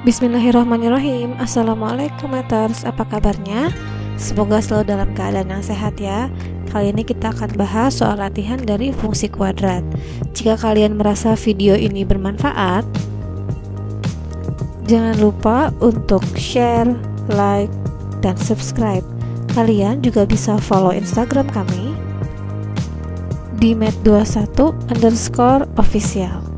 Bismillahirrahmanirrahim. Assalamualaikum Meters, apa kabarnya? Semoga selalu dalam keadaan yang sehat ya. Kali ini kita akan bahas soal latihan dari fungsi kuadrat. Jika kalian merasa video ini bermanfaat, jangan lupa untuk share, like, dan subscribe. Kalian juga bisa follow Instagram kami di met21_official.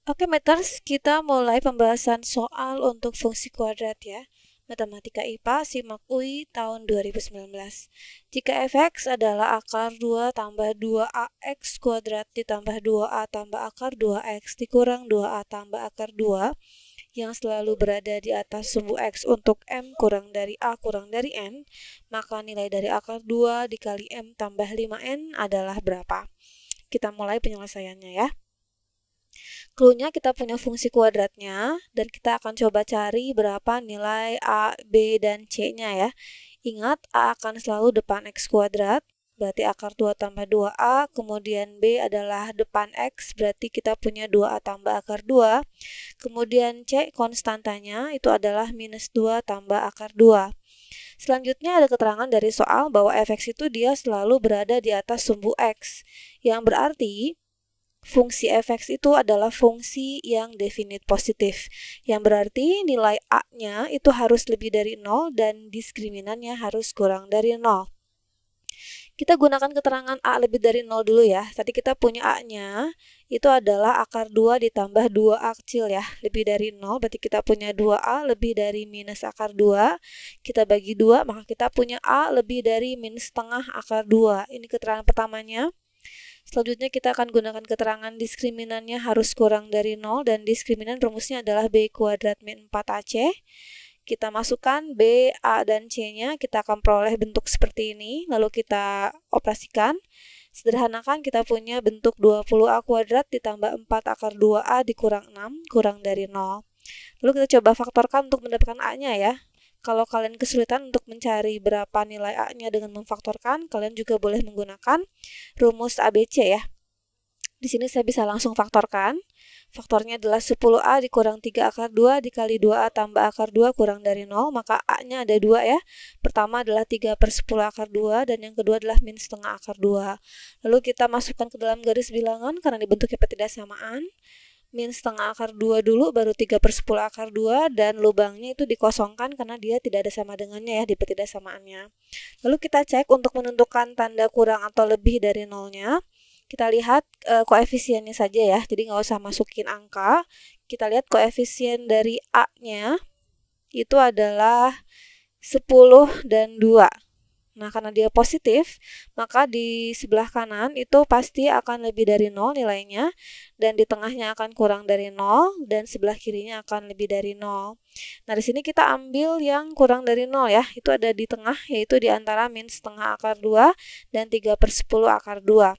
Oke Meters, kita mulai pembahasan soal untuk fungsi kuadrat ya. Matematika IPA Simak UI tahun 2019. Jika f(x) adalah akar 2 tambah 2ax kuadrat ditambah 2a tambah akar 2x dikurang 2a tambah akar 2 yang selalu berada di atas sumbu x untuk m kurang dari a kurang dari n, maka nilai dari akar 2 dikali m tambah 5n adalah berapa? Kita mulai penyelesaiannya ya. Cluenya kita punya fungsi kuadratnya dan kita akan coba cari berapa nilai A, B, dan C-nya ya. Ingat, A akan selalu depan X kuadrat, berarti akar 2 tambah 2A, kemudian B adalah depan X, berarti kita punya 2A tambah akar 2, kemudian C konstantanya itu adalah minus 2 tambah akar 2. Selanjutnya ada keterangan dari soal bahwa f(x) itu dia selalu berada di atas sumbu X, yang berarti fungsi f(x) itu adalah fungsi yang definite positif, yang berarti nilai A-nya itu harus lebih dari 0 dan diskriminannya harus kurang dari 0. Kita gunakan keterangan A lebih dari 0 dulu ya. Tadi kita punya A-nya itu adalah akar 2 ditambah 2A kecil ya, lebih dari 0, berarti kita punya 2A lebih dari minus akar 2. Kita bagi 2, maka kita punya A lebih dari minus setengah akar 2. Ini keterangan pertamanya. Selanjutnya kita akan gunakan keterangan diskriminannya harus kurang dari 0 dan diskriminan rumusnya adalah B kuadrat min 4AC. Kita masukkan B, A, dan C-nya, kita akan peroleh bentuk seperti ini, lalu kita operasikan. Sederhanakan kita punya bentuk 20A kuadrat ditambah 4 akar 2A dikurang 6 kurang dari 0. Lalu kita coba faktorkan untuk mendapatkan A-nya ya. Kalau kalian kesulitan untuk mencari berapa nilai A-nya dengan memfaktorkan, kalian juga boleh menggunakan rumus ABC ya. Di sini saya bisa langsung faktorkan. Faktornya adalah 10A dikurang 3 akar 2 dikali 2A tambah akar 2 kurang dari 0, maka A-nya ada 2 ya. Pertama adalah 3/10 akar 2 dan yang kedua adalah min setengah akar 2. Lalu kita masukkan ke dalam garis bilangan karena dibentuknya ketidaksamaan. Min setengah akar 2 dulu, baru 3/10 akar 2, dan lubangnya itu dikosongkan karena dia tidak ada sama dengannya ya di pertidaksamaannya. Lalu kita cek untuk menentukan tanda kurang atau lebih dari nolnya. Kita lihat koefisiennya saja ya, jadi nggak usah masukin angka. Kita lihat koefisien dari A-nya itu adalah 10 dan 2. Nah, karena dia positif, maka di sebelah kanan itu pasti akan lebih dari 0 nilainya, dan di tengahnya akan kurang dari 0, dan sebelah kirinya akan lebih dari 0. Nah, di sini kita ambil yang kurang dari 0 ya, itu ada di tengah, yaitu di antara min setengah akar 2 dan 3/10 akar 2.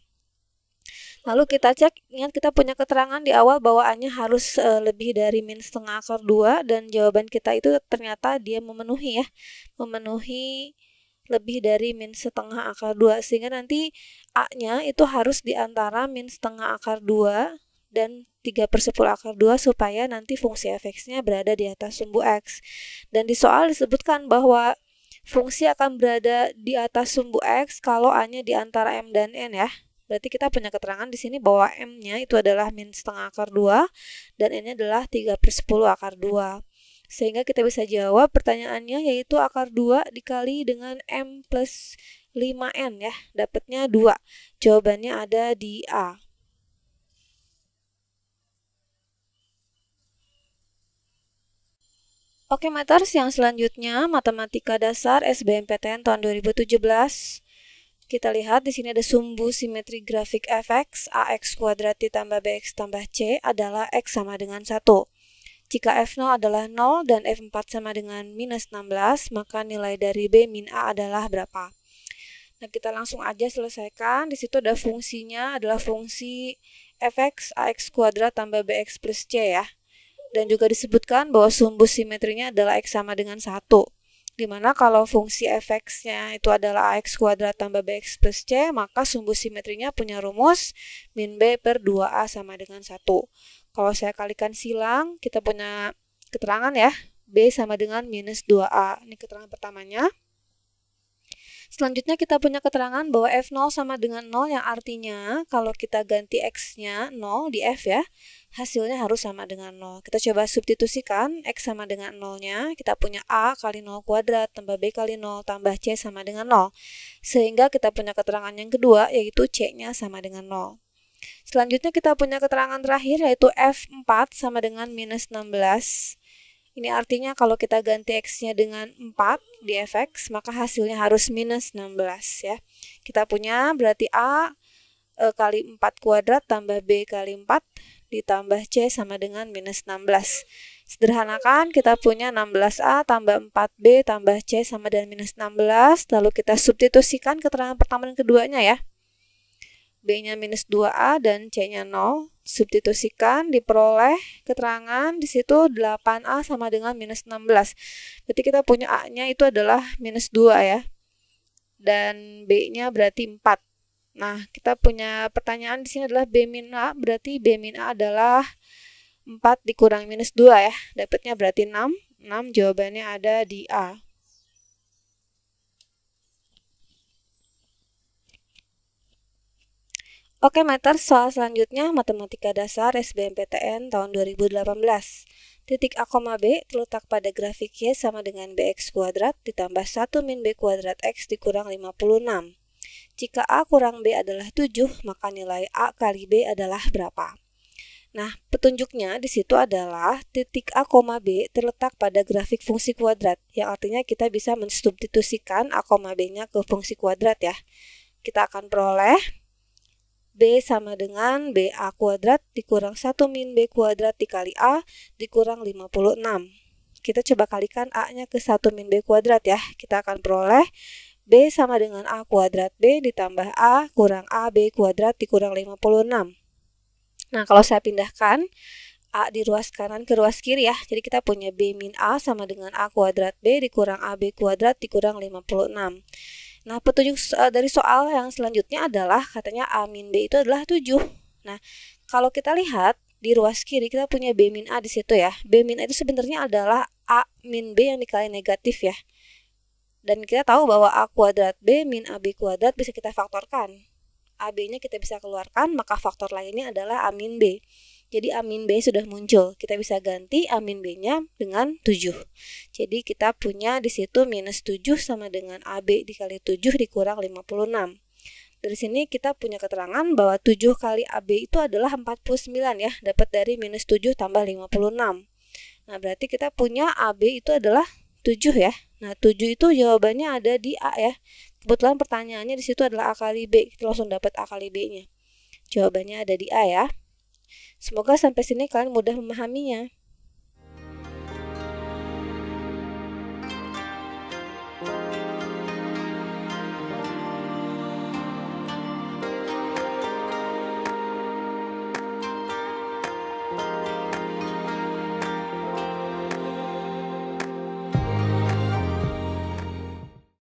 Lalu kita cek, ingat kita punya keterangan di awal bahwa A-nya harus lebih dari min setengah akar 2, dan jawaban kita itu ternyata dia memenuhi ya, memenuhi lebih dari min setengah akar 2, sehingga nanti A-nya itu harus di antara min setengah akar 2 dan 3/10 akar 2 supaya nanti fungsi f(x)-nya berada di atas sumbu x. Dan di soal disebutkan bahwa fungsi akan berada di atas sumbu x kalau A-nya di antara m dan n ya. Berarti kita punya keterangan di sini bahwa m-nya itu adalah min setengah akar 2 dan n-nya adalah 3/10 akar 2. Sehingga kita bisa jawab pertanyaannya, yaitu akar 2 dikali dengan M plus 5N ya, dapatnya 2. Jawabannya ada di A. Oke Meters, yang selanjutnya Matematika Dasar SBMPTN tahun 2017. Kita lihat di sini ada sumbu simetri grafik f(x), ax kuadrat ditambah bx tambah c adalah x sama dengan 1. Jika f0 adalah 0 dan f4 sama dengan minus 16, maka nilai dari b min a adalah berapa? Nah, kita langsung aja selesaikan. Di situ ada fungsinya, adalah fungsi f(x), ax kuadrat tambah bx plus c ya. Dan juga disebutkan bahwa sumbu simetrinya adalah x sama dengan 1. Dimana kalau fungsi fx-nya itu adalah ax kuadrat tambah bx plus c, maka sumbu simetrinya punya rumus min b per 2a sama dengan 1. Kalau saya kalikan silang, kita punya keterangan ya, b sama dengan minus 2a. Ini keterangan pertamanya. Selanjutnya kita punya keterangan bahwa f0 sama dengan 0, yang artinya kalau kita ganti x-nya 0 di f ya, hasilnya harus sama dengan 0. Kita coba substitusikan x sama dengan 0-nya, kita punya a kali 0 kuadrat tambah b kali 0 tambah c sama dengan 0. Sehingga kita punya keterangan yang kedua, yaitu c-nya sama dengan 0. Selanjutnya kita punya keterangan terakhir, yaitu f4 sama dengan minus 16. Ini artinya kalau kita ganti x-nya dengan 4 di fx, maka hasilnya harus minus 16 ya. Kita punya berarti a kali 4 kuadrat tambah b kali 4 ditambah c sama dengan minus 16. Sederhanakan, kita punya 16a tambah 4b tambah c sama dengan minus 16. Lalu kita substitusikan keterangan pertama dan keduanya ya. B-nya minus 2a dan C-nya 0. Substitusikan, diperoleh keterangan di situ 8a sama dengan minus 16. Berarti kita punya A-nya itu adalah minus 2 ya. Dan B-nya berarti 4. Nah, kita punya pertanyaan di sini adalah B min A, berarti B min A adalah 4 dikurang minus 2 ya. Dapatnya berarti 6. 6 jawabannya ada di A. Oke, Mater, soal selanjutnya Matematika Dasar SBMPTN tahun 2018. Titik A, B terletak pada grafik Y sama dengan bx kuadrat ditambah 1 min b kuadrat x dikurang 56. Jika A kurang B adalah 7, maka nilai A kali B adalah berapa? Nah, petunjuknya di situ adalah titik A, B terletak pada grafik fungsi kuadrat, yang artinya kita bisa mensubstitusikan A, B-nya ke fungsi kuadrat ya. Kita akan peroleh B sama dengan BA kuadrat dikurang 1 min B kuadrat dikali A dikurang 56. Kita coba kalikan A-nya ke 1 min B kuadrat ya. Kita akan peroleh B sama dengan A kuadrat B ditambah A kurang AB kuadrat dikurang 56. Nah, kalau saya pindahkan A di ruas kanan ke ruas kiri ya. Jadi kita punya B min A sama dengan A kuadrat B dikurang AB kuadrat dikurang 56. Nah, petunjuk dari soal yang selanjutnya adalah katanya A min B itu adalah 7. Nah, kalau kita lihat di ruas kiri kita punya B min A di situ ya. B min A itu sebenarnya adalah A min B yang dikali negatif ya. Dan kita tahu bahwa A kuadrat B min AB kuadrat bisa kita faktorkan. AB-nya kita bisa keluarkan, maka faktor lainnya adalah A min B. Jadi A min B sudah muncul. Kita bisa ganti A min B-nya dengan 7. Jadi kita punya di situ minus 7 sama dengan AB dikali 7 dikurang 56. Dari sini kita punya keterangan bahwa 7 kali AB itu adalah 49 ya. Dapat dari minus 7 tambah 56. Nah, berarti kita punya AB itu adalah 7 ya. Nah, 7 itu jawabannya ada di A ya. Kebetulan pertanyaannya di situ adalah A kali B. Kita langsung dapat A kali B-nya. Jawabannya ada di A ya. Semoga sampai sini kalian mudah memahaminya.